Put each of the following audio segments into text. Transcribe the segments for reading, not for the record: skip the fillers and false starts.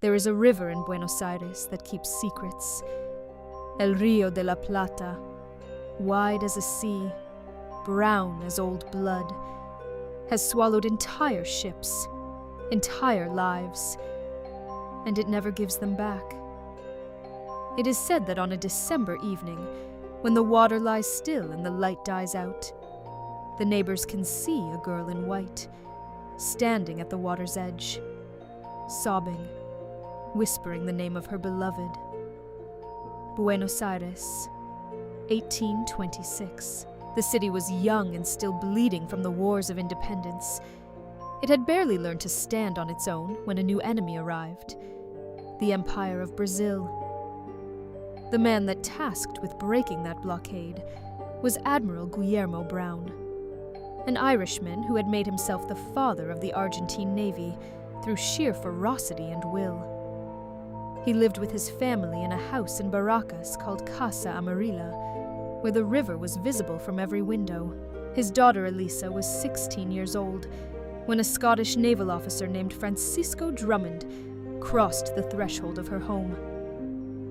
There is a river in Buenos Aires that keeps secrets. El Rio de la Plata, wide as a sea, brown as old blood, has swallowed entire ships, entire lives, and it never gives them back. It is said that on a December evening, when the water lies still and the light dies out, the neighbors can see a girl in white, standing at the water's edge, sobbing, whispering the name of her beloved. Buenos Aires, 1826. The city was young and still bleeding from the wars of independence. It had barely learned to stand on its own when a new enemy arrived, the Empire of Brazil. The man that tasked with breaking that blockade was Admiral Guillermo Brown, an Irishman who had made himself the father of the Argentine Navy through sheer ferocity and will. He lived with his family in a house in Barracas called Casa Amarilla, where the river was visible from every window. His daughter Elisa was 16 years old when a Scottish naval officer named Francisco Drummond crossed the threshold of her home.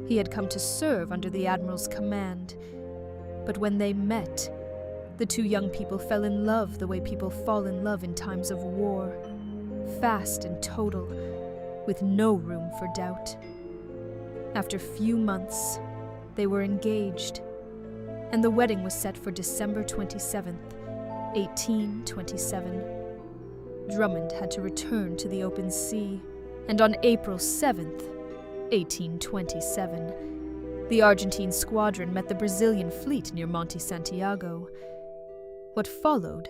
He had come to serve under the Admiral's command, but when they met, the two young people fell in love the way people fall in love in times of war, fast and total, with no room for doubt. After few months, they were engaged, and the wedding was set for December 27th, 1827. Drummond had to return to the open sea, and on April 7th, 1827, the Argentine squadron met the Brazilian fleet near Monte Santiago. What followed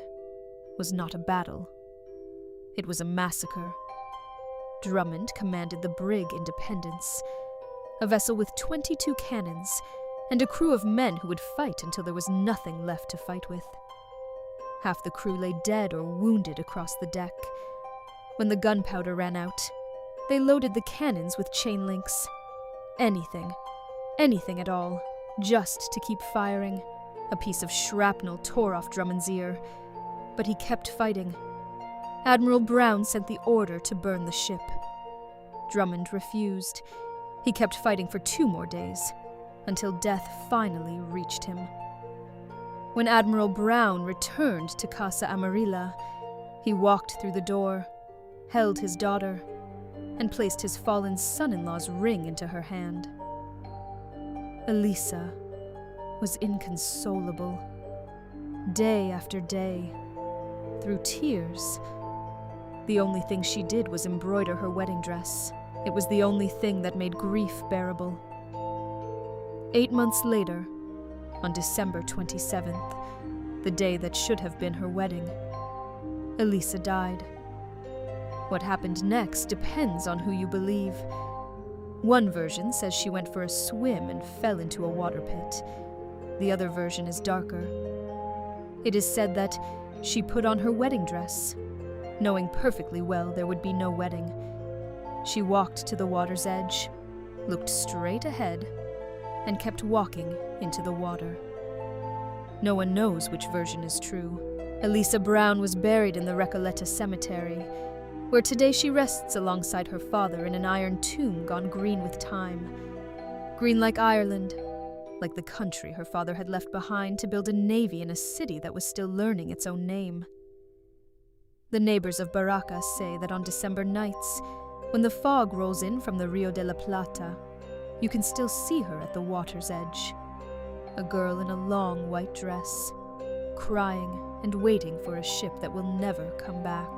was not a battle. It was a massacre. Drummond commanded the brig Independence, a vessel with 22 cannons and a crew of men who would fight until there was nothing left to fight with. Half the crew lay dead or wounded across the deck. When the gunpowder ran out, they loaded the cannons with chain links. Anything at all, just to keep firing. A piece of shrapnel tore off Drummond's ear, but he kept fighting. Admiral Brown sent the order to burn the ship. Drummond refused. He kept fighting for 2 more days, until death finally reached him. When Admiral Brown returned to Casa Amarilla, he walked through the door, held his daughter, and placed his fallen son-in-law's ring into her hand. Elisa was inconsolable. Day after day, through tears, the only thing she did was embroider her wedding dress. It was the only thing that made grief bearable. 8 months later, on December 27th, the day that should have been her wedding, Elisa died. What happened next depends on who you believe. One version says she went for a swim and fell into a water pit. The other version is darker. It is said that she put on her wedding dress, knowing perfectly well there would be no wedding. She walked to the water's edge, looked straight ahead, and kept walking into the water. No one knows which version is true. Elisa Brown was buried in the Recoleta Cemetery, where today she rests alongside her father in an iron tomb gone green with time. Green like Ireland, like the country her father had left behind to build a navy in a city that was still learning its own name. The neighbors of Barracas say that on December nights, when the fog rolls in from the Rio de la Plata, you can still see her at the water's edge, a girl in a long white dress, crying and waiting for a ship that will never come back.